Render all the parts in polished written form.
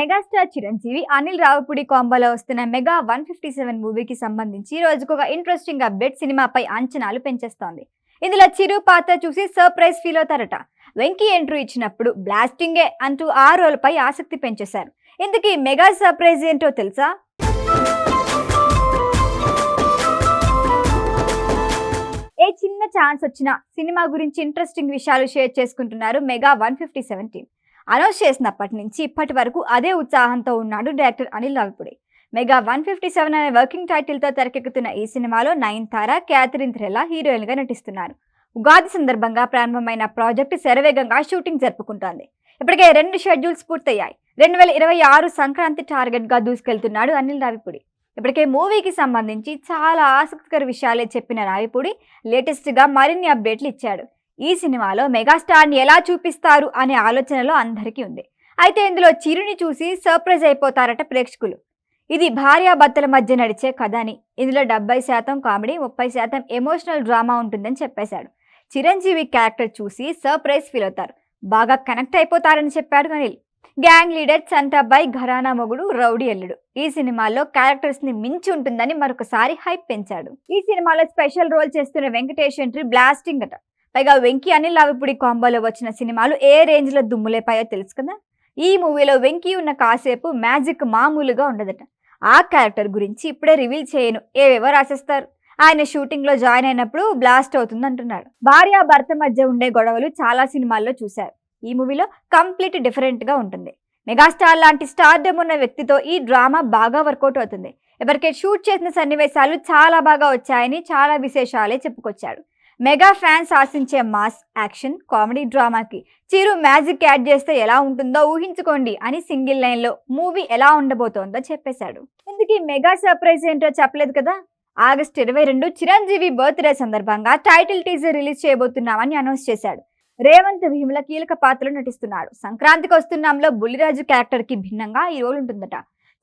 Megastar Chiranjeevi Anil Ravipudi కాంబోలో వస్తున్న mega 157 మూవీకి సంబంధించి రోజుకొక ఇంట్రెస్టింగ్ అప్డేట్ సినిమాపై అంచనాలు పెంచేస్తోంది. ఇందులో చిరు పాత్ర చూసి సర్ప్రైజ్ ఫీల్ అవుతారట. వెంకీ ఎంట్రీ ఇచ్చినప్పుడు బ్లాస్టింగే అంటూ ఆ రోల్ పై ఆసక్తి పెంచేశారు. ఇందుకీ మెగా సర్ప్రైజ్ ఏంటో తెలుసా? ఏ చిన్న ఛాన్స్ వచ్చినా సినిమా గురించి ఇంట్రెస్టింగ్ విషయాలు షేర్ చేసుకుంటున్నారు మెగా 157 టీం. అనౌన్స్ చేసినప్పటి నుంచి ఇప్పటి వరకు అదే ఉత్సాహంతో ఉన్నాడు డైరెక్టర్ అనిల్ రావిపూడి. మెగా 157 అనే వర్కింగ్ టైటిల్తో తెరకెక్కుతున్న ఈ సినిమాలో నయనతార, క్యాథరిన్ థ్రెల్లా హీరోయిన్గా నటిస్తున్నారు. ఉగాది సందర్భంగా ప్రారంభమైన ప్రాజెక్టు శరవేగంగా షూటింగ్ జరుపుకుంటోంది. ఇప్పటికే 2 షెడ్యూల్స్ పూర్తయ్యాయి. 2026 సంక్రాంతి టార్గెట్గా దూసుకెళ్తున్నాడు అనిల్ రావిపూడి. ఇప్పటికే మూవీకి సంబంధించి చాలా ఆసక్తికర విషయాలే చెప్పిన రావిపూడి లేటెస్ట్గా మరిన్ని అప్డేట్లు ఇచ్చాడు. ఈ సినిమాలో మెగాస్టార్ని ఎలా చూపిస్తారు అనే ఆలోచనలో అందరికీ ఉంది. అయితే ఇందులో చిరుని చూసి సర్ప్రైజ్ అయిపోతారట ప్రేక్షకులు. ఇది భార్యాభర్తల మధ్య నడిచే కథ అని, ఇందులో 70% కామెడీ, 30% ఎమోషనల్ డ్రామా ఉంటుందని చెప్పేశాడు. చిరంజీవి క్యారెక్టర్ చూసి సర్ప్రైజ్ ఫీల్ అవుతారు, బాగా కనెక్ట్ అయిపోతారని చెప్పాడు అనిల్. గ్యాంగ్ లీడర్, చంటాబాయ్, ఘరానా మొగుడు, రౌడీ ఎల్లుడు ఈ సినిమాలో క్యారెక్టర్స్ ని మించి ఉంటుందని మరొకసారి హైప్ పెంచాడు. ఈ సినిమాలో స్పెషల్ రోల్ చేస్తున్న వెంకటేష్ ఎంట్రీ బ్లాస్టింగ్ అట. పైగా వెంకీ అనిల్ రావిపూడి కాంబోలో వచ్చిన సినిమాలు ఏ రేంజ్ లో దుమ్ములేపాయో తెలుసు కదా. ఈ మూవీలో వెంకీ ఉన్న కాసేపు మ్యాజిక్ మామూలుగా ఉండదట. ఆ క్యారెక్టర్ గురించి ఇప్పుడే రివీల్ చేయను, ఏవేవో రాసేస్తారు. ఆయన షూటింగ్ లో జాయిన్ అయినప్పుడు బ్లాస్ట్ అవుతుంది అంటున్నాడు. భార్య భర్త మధ్య ఉండే గొడవలు చాలా సినిమాల్లో చూశారు. ఈ మూవీలో కంప్లీట్ డిఫరెంట్ గా ఉంటుంది. మెగాస్టార్ లాంటి స్టార్డమ్ ఉన్న వ్యక్తితో ఈ డ్రామా బాగా వర్కౌట్ అవుతుంది. ఇప్పటికే షూట్ చేసిన సన్నివేశాలు చాలా బాగా వచ్చాయని చాలా విశేషాలే చెప్పుకొచ్చాడు. మెగా ఫ్యాన్స్ ఆశించే మాస్, యాక్షన్, కామెడీ డ్రామాకి చిరు మ్యాజిక్ యాడ్ చేస్తే ఎలా ఉంటుందో ఊహించుకోండి అని సింగిల్ లైన్ లో మూవీ ఎలా ఉండబోతోందో చెప్పేశాడు. ఇందుకీ మెగా సర్ప్రైజ్ ఏంటో చెప్పలేదు కదా. ఆగస్టు 22 చిరంజీవి బర్త్డే సందర్భంగా టైటిల్ టీజర్ రిలీజ్ చేయబోతున్నామని అనౌన్స్ చేశాడు. రేవంత్ భీముల కీలక పాత్రలో నటిస్తున్నాడు. సంక్రాంతికి వస్తున్నాంలో బుల్లిరాజు క్యారెక్టర్ కి భిన్నంగా ఈ రోల్ ఉంటుందట.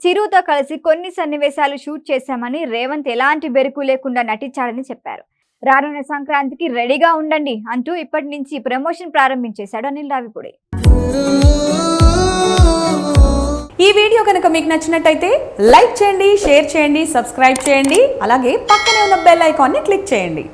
చిరుతో కలిసి కొన్ని సన్నివేశాలు షూట్ చేశామని, రేవంత్ ఎలాంటి బెరుకు లేకుండా నటించాడని చెప్పారు. రానున్న సంక్రాంతికి రెడీగా ఉండండి అంటూ ఇప్పటి నుంచి ప్రమోషన్ ప్రారంభించేశాడు అనిల్ రావిపూడి. ఈ వీడియో కనుక మీకు నచ్చినట్టయితే లైక్ చేయండి, షేర్ చేయండి, సబ్స్క్రైబ్ చేయండి. అలాగే పక్కనే ఉన్న బెల్ ఐకాన్ని క్లిక్ చేయండి.